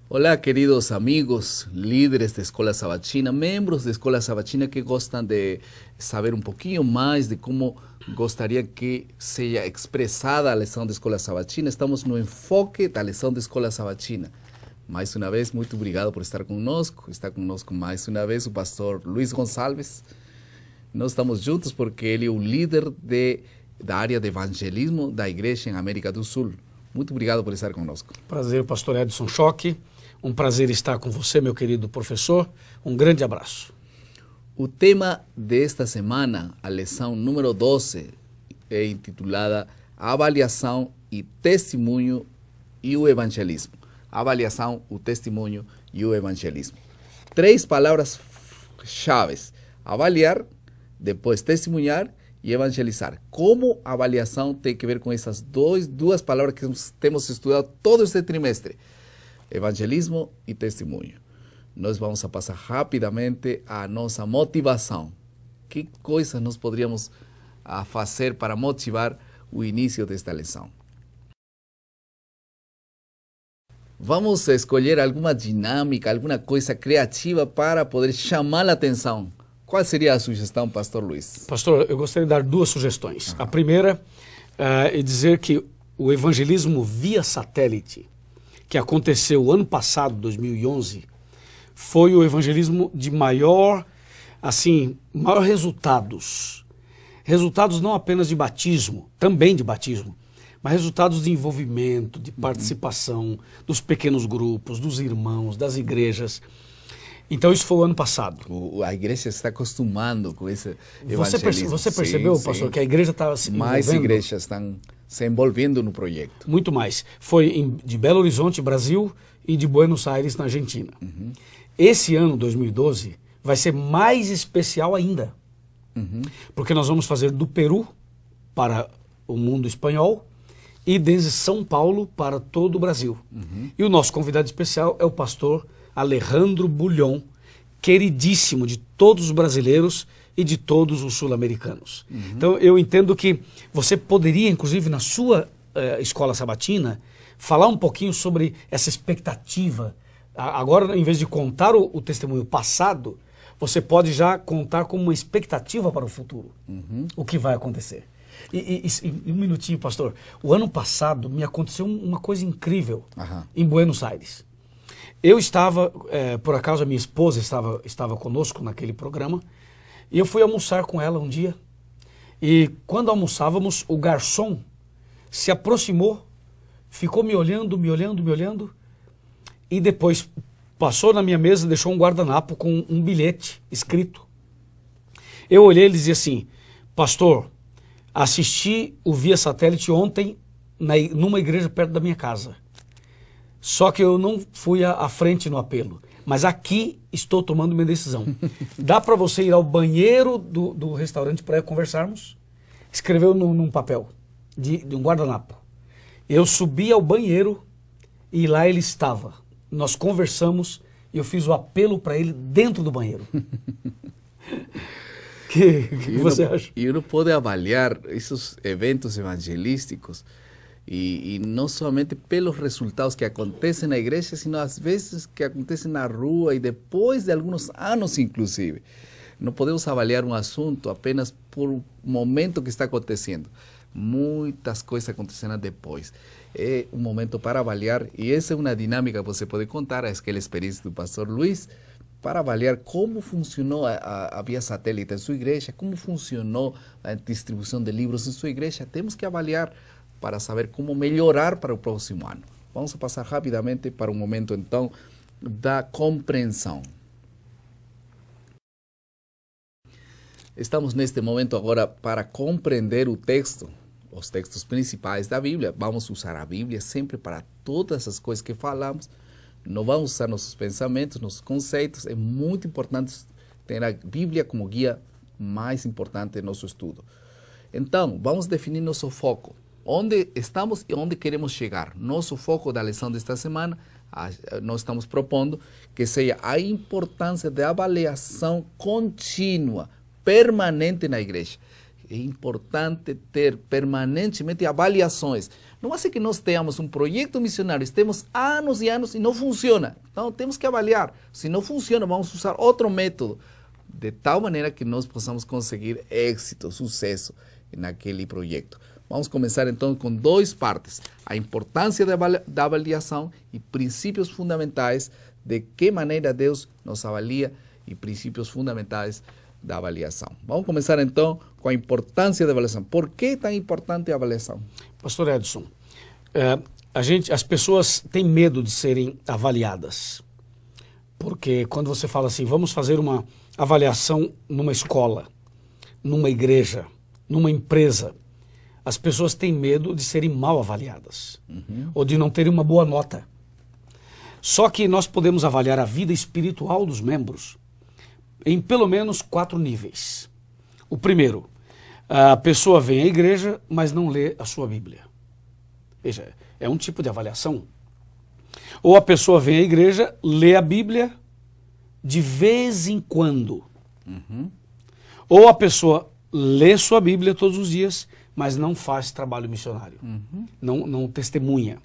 Olá, queridos amigos, líderes da Escola Sabatina, membros da Escola Sabatina que gostam de saber um pouquinho mais de como gostaria que seja expressada a lição da Escola Sabatina. Estamos no enfoque da lição da Escola Sabatina. Mais uma vez, muito obrigado por estar conosco. Está conosco mais uma vez o pastor Luiz Gonçalves. Nós estamos juntos porque ele é o líder da área de evangelismo da igreja em América do Sul. Muito obrigado por estar conosco. Prazer, pastor Edson Choque. Um prazer estar com você, meu querido professor. Um grande abraço. O tema desta semana, a lição número 12, é intitulada Avaliação e Testemunho e o Evangelismo. Avaliação, o testemunho e o evangelismo. 3 palavras-chave: avaliar, depois testemunhar e evangelizar. Como a avaliação tem que ver com essas duas palavras que temos estudado todo este trimestre? Evangelismo e testemunho. Nós vamos a passar rapidamente a nossa motivação. Que coisas nós poderíamos fazer para motivar o início desta lição? Vamos escolher alguma dinâmica, alguma coisa criativa para poder chamar a atenção. Qual seria a sugestão, pastor Luiz? Pastor, eu gostaria de dar 2 sugestões. A primeira é dizer que o evangelismo via satélite, que aconteceu ano passado, 2011, foi o evangelismo de maior resultados. Resultados não apenas de batismo, também de batismo, mas resultados de envolvimento, de participação dos pequenos grupos, dos irmãos, das igrejas. Então isso foi o ano passado. A igreja está acostumando com esse evangelismo. Você percebeu, pastor, que a igreja estava se envolvendo? Mais igrejas estão se envolvendo no projeto. Muito mais. Foi de Belo Horizonte, Brasil, e de Buenos Aires, na Argentina. Esse ano, 2012, vai ser mais especial ainda. Porque nós vamos fazer do Peru para o mundo espanhol e desde São Paulo para todo o Brasil. E o nosso convidado especial é o pastor Alejandro Bulhon, queridíssimo de todos os brasileiros e de todos os sul-americanos. Então eu entendo que você poderia, inclusive na sua escola sabatina, falar um pouquinho sobre essa expectativa. Agora, em vez de contar o testemunho passado, você pode já contar como uma expectativa para o futuro. O que vai acontecer. E um minutinho, pastor. O ano passado me aconteceu uma coisa incrível em Buenos Aires. Eu estava, por acaso a minha esposa estava conosco naquele programa, e eu fui almoçar com ela um dia, e quando almoçávamos, o garçom se aproximou, ficou me olhando, e depois passou na minha mesa e deixou um guardanapo com um bilhete escrito. Eu olhei e ele dizia assim: pastor, assisti o Via Satélite ontem numa igreja perto da minha casa. Só que eu não fui à frente no apelo. Mas aqui estou tomando minha decisão. Dá para você ir ao banheiro do restaurante para conversarmos? Escreveu num papel, de um guardanapo. Eu subi ao banheiro e lá ele estava. Nós conversamos e eu fiz o apelo para ele dentro do banheiro. O que você acha? E uno pode avaliar esses eventos evangelísticos e não somente pelos resultados que acontecem na igreja, sino às vezes que acontecem na rua e depois de alguns anos, inclusive. Não podemos avaliar um assunto apenas por o momento que está acontecendo. Muitas coisas acontecerão depois. É um momento para avaliar, e essa é uma dinâmica que você pode contar, aquela experiência do pastor Luiz, para avaliar como funcionou a via satélite em sua igreja, como funcionou a distribuição de livros em sua igreja. Temos que avaliar para saber como melhorar para o próximo ano. Vamos passar rapidamente para um momento, então, da compreensão. Estamos neste momento agora para compreender o texto, os textos principais da Bíblia. Vamos usar a Bíblia sempre para todas as coisas que falamos. Não vamos usar nossos pensamentos, nossos conceitos. É muito importante ter a Bíblia como guia mais importante do nosso estudo. Então, vamos definir nosso foco. onde estamos e onde queremos chegar. Nosso foco da lição desta semana, nós estamos propondo que seja a importância da avaliação contínua, permanente na igreja. É importante ter permanentemente avaliações. Não vai ser que nós tenhamos um projeto missionário, estemos anos e anos e não funciona. Então temos que avaliar. Se não funciona, vamos usar outro método, de tal maneira que nós possamos conseguir êxito, sucesso naquele projeto. Vamos começar então com 2 partes. A importância da avaliação e princípios fundamentais de que maneira Deus nos avalia e princípios fundamentais da avaliação. Vamos começar então com a importância da avaliação. Por que é tão importante a avaliação? Pastor Edson, as pessoas têm medo de serem avaliadas. Porque quando você fala assim, vamos fazer uma avaliação numa escola, numa igreja, numa empresa, as pessoas têm medo de serem mal avaliadas, ou de não terem uma boa nota. Só que nós podemos avaliar a vida espiritual dos membros em pelo menos 4 níveis. O primeiro, a pessoa vem à igreja, mas não lê a sua Bíblia. Veja, é um tipo de avaliação. Ou a pessoa vem à igreja, lê a Bíblia de vez em quando. Ou a pessoa lê sua Bíblia todos os dias, mas não faz trabalho missionário, não testemunha.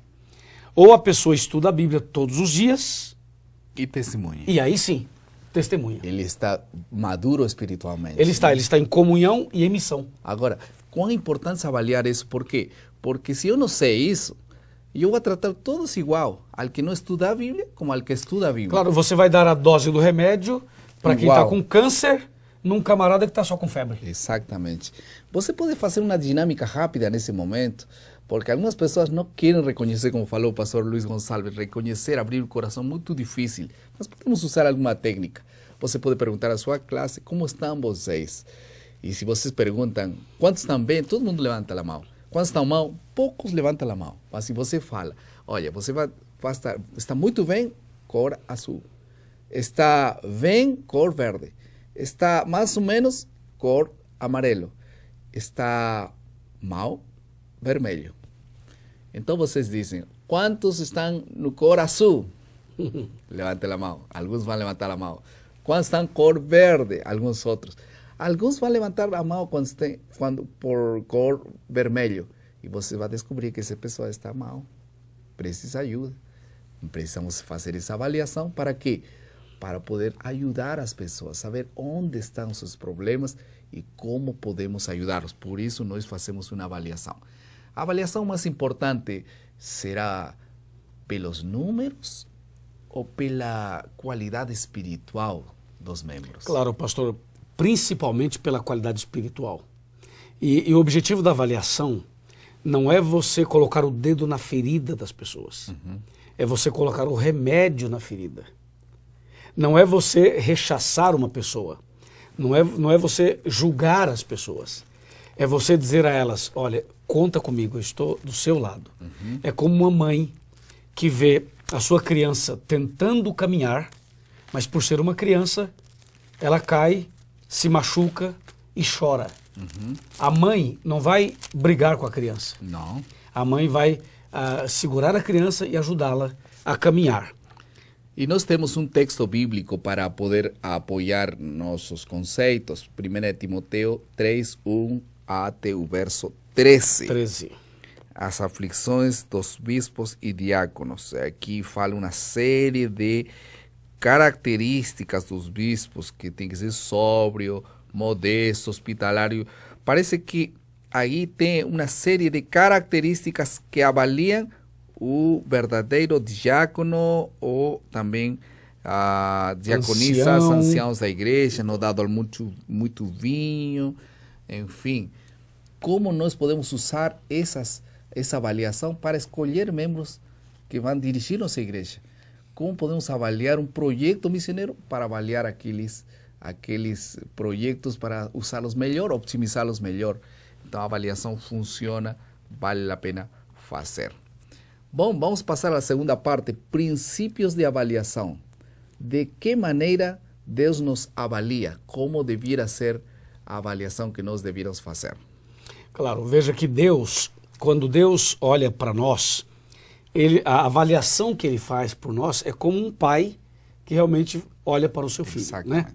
Ou a pessoa estuda a Bíblia todos os dias e testemunha. E aí sim, testemunha. Ele está maduro espiritualmente. Ele está em comunhão e em missão. Agora, quão é importante avaliar isso? Por quê? Porque se eu não sei isso, eu vou tratar todos igual, ao que não estuda a Bíblia, como ao que estuda a Bíblia. Claro, você vai dar a dose do remédio para quem está com câncer, num camarada que está só com febre. Exatamente. Você pode fazer uma dinâmica rápida nesse momento, porque algumas pessoas não querem reconhecer, como falou o pastor Luiz Gonçalves, reconhecer, abrir o coração, muito difícil. Mas podemos usar alguma técnica. Você pode perguntar à sua classe, como estão vocês? E se vocês perguntam, quantos estão bem? Todo mundo levanta a mão. Quantos estão mal? Poucos levantam a mão. Mas se você fala, olha, você vai está muito bem, cor azul. Está bem, cor verde. Está mais ou menos, cor amarelo. Está mal, vermelho. Então vocês dizem, quantos estão no cor azul? Levantem a mão. Alguns vão levantar a mão. Quantos estão cor verde? Alguns outros. Alguns vão levantar a mão por cor vermelho. E você vai descobrir que essa pessoa está mal. Precisa de ajuda. Precisamos fazer essa avaliação para quê? Para poder ajudar as pessoas, saber onde estão os seus problemas e como podemos ajudá-los. Por isso, nós fazemos uma avaliação. A avaliação mais importante será pelos números ou pela qualidade espiritual dos membros? Claro, pastor, principalmente pela qualidade espiritual. E o objetivo da avaliação não é você colocar o dedo na ferida das pessoas. É você colocar o remédio na ferida. Não é você rechaçar uma pessoa. Não é você julgar as pessoas. É você dizer a elas, olha, conta comigo, eu estou do seu lado. É como uma mãe que vê a sua criança tentando caminhar, mas por ser uma criança, ela cai, se machuca e chora. A mãe não vai brigar com a criança. Não. A mãe vai segurar a criança e ajudá-la a caminhar. E nós temos um texto bíblico para poder apoiar nossos conceitos. 1 Timoteo 3, 1 até o verso 13. As aflições dos bispos e diáconos. Aqui fala uma série de características dos bispos, que tem que ser sóbrio, modesto, hospitalário. Parece que aí tem uma série de características que avaliam o verdadeiro diácono ou também a diaconisa, os anciãos da igreja, não dado muito vinho, enfim. Como nós podemos usar essa avaliação para escolher membros que vão dirigir nossa igreja? Como podemos avaliar um projeto missionário para avaliar aqueles projetos para usá-los melhor, optimizá-los melhor? Então a avaliação funciona, vale a pena fazer. Bom, vamos passar à segunda parte, princípios de avaliação. De que maneira Deus nos avalia? Como deveria ser a avaliação que nós devíamos fazer? Claro, veja que Deus, quando Deus olha para nós, a avaliação que ele faz por nós é como um pai que realmente olha para o seu filho. Né?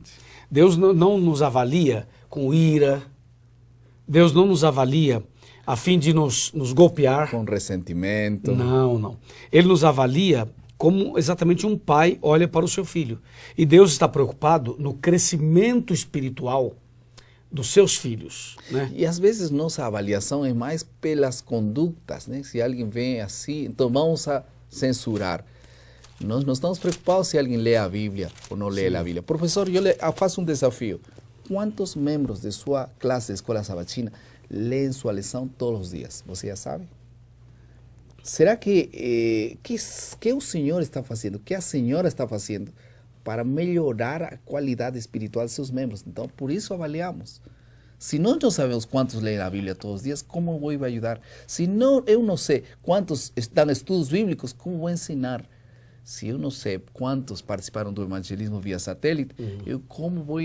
Deus não nos avalia com ira, Deus não nos avalia a fim de nos golpear. Com ressentimento. Não. Ele nos avalia como exatamente um pai olha para o seu filho. E Deus está preocupado no crescimento espiritual dos seus filhos. Né? E às vezes nossa avaliação é mais pelas condutas, né? Se alguém vem assim, então vamos a censurar. Nós não estamos preocupados se alguém lê a Bíblia ou não lê a Bíblia. Professor, eu faço um desafio. Quantos membros de sua classe de escola sabatina leem sua lição todos os dias? Você já sabe? Será que o Senhor está fazendo, que a senhora está fazendo para melhorar a qualidade espiritual de seus membros? Então, por isso avaliamos. Se nós não sabemos quantos leem a Bíblia todos os dias, como vou ajudar? Se não, eu não sei quantos estão em estudos bíblicos, como vou ensinar? Se eu não sei quantos participaram do evangelismo via satélite, eu como vou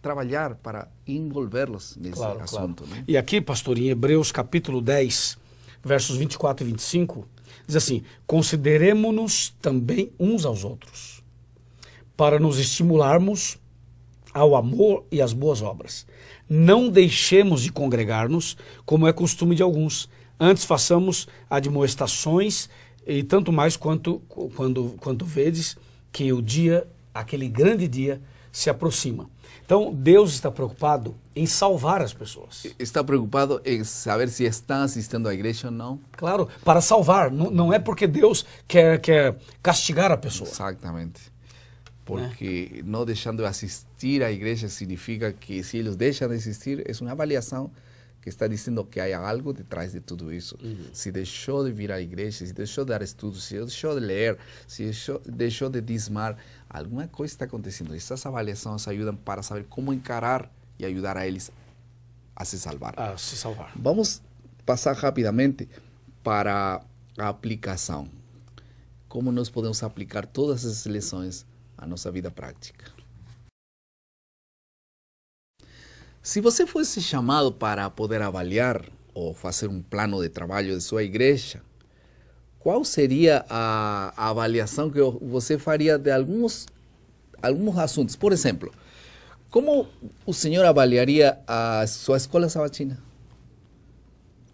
trabalhar para envolvê-los nesse assunto? Né? E aqui, pastor, em Hebreus capítulo 10, versos 24 e 25, diz assim: consideremo-nos também uns aos outros, para nos estimularmos ao amor e às boas obras. Não deixemos de congregar-nos, como é costume de alguns. Antes façamos admoestações, e tanto mais quanto vedes que o dia, aquele grande dia, se aproxima. Então, Deus está preocupado em salvar as pessoas. Está preocupado em saber se estão assistindo à igreja ou não? Claro, para salvar. Não é porque Deus quer castigar a pessoa. Exatamente. Porque não deixando de assistir à igreja significa que se eles deixam de assistir, é uma avaliação que está dizendo que há algo detrás de tudo isso. Se deixou de vir à igreja, se deixou de dar estudos, se deixou de ler, se deixou de dizimar, alguma coisa está acontecendo. Essas avaliações ajudam para saber como encarar e ajudar a eles a se salvar. Vamos passar rapidamente para a aplicação. Como nós podemos aplicar todas essas lições à nossa vida prática. Se você fosse chamado para poder avaliar ou fazer um plano de trabalho de sua igreja, qual seria a avaliação que você faria de alguns assuntos? Por exemplo, como o senhor avaliaria a sua escola sabatina?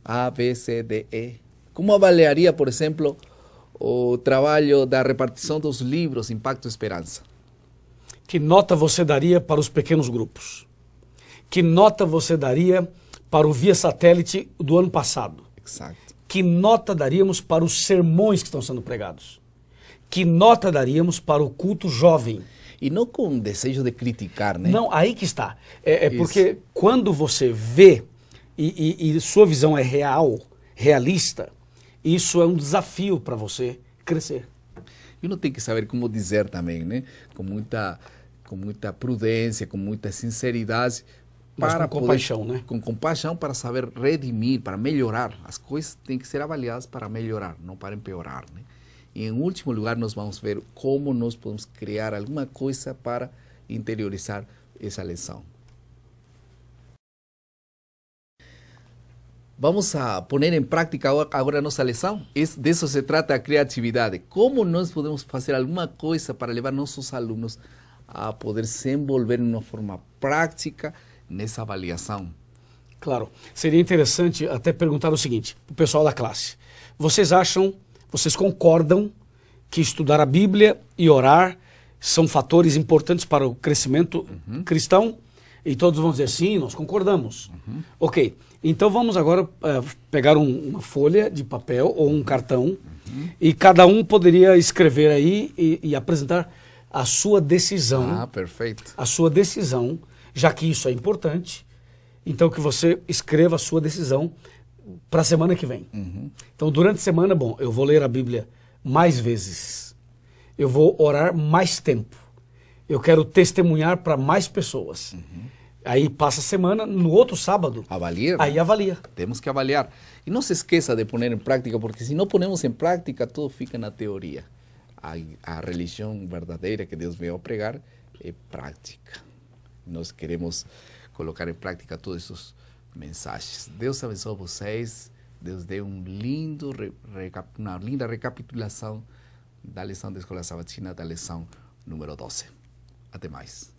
A, B, C, D, E. Como avaliaria, por exemplo, o trabalho da repartição dos livros Impacto Esperança? Que nota você daria para os pequenos grupos? Que nota você daria para o Via Satélite do ano passado? Exato. Que nota daríamos para os sermões que estão sendo pregados? Que nota daríamos para o culto jovem? E não com desejo de criticar, né? Não, aí que está. Porque quando você vê e sua visão é realista, isso é um desafio para você crescer. E não tem que saber como dizer também, né? Com muita prudência, com muita sinceridade. Mas com compaixão, né? Com compaixão para saber redimir, para melhorar. As coisas têm que ser avaliadas para melhorar, não para empeorar, né? E em último lugar, nós vamos ver como nós podemos criar alguma coisa para interiorizar essa lição. Vamos a poner em prática agora a nossa lição? Disso se trata a criatividade. Como nós podemos fazer alguma coisa para levar nossos alunos a poder se envolver de uma forma prática nessa avaliação? Claro. Seria interessante até perguntar o seguinte, o pessoal da classe. Vocês concordam que estudar a Bíblia e orar são fatores importantes para o crescimento cristão? E todos vão dizer sim, nós concordamos. Ok, então vamos agora pegar uma folha de papel ou um cartão e cada um poderia escrever aí e apresentar a sua decisão. Ah, perfeito. A sua decisão, já que isso é importante, então que você escreva a sua decisão para a semana que vem. Então, durante a semana, eu vou ler a Bíblia mais vezes. Eu vou orar mais tempo. Eu quero testemunhar para mais pessoas. Aí passa a semana, no outro sábado, aí avalia. Temos que avaliar. E não se esqueça de pôr em prática, porque se não ponemos em prática, tudo fica na teoria. A religião verdadeira que Deus veio a pregar é prática. Nós queremos colocar em prática todas essas mensagens. Deus abençoe vocês. Deus dê uma linda recapitulação da lição da Escola Sabatina, da lição número 12. Até mais.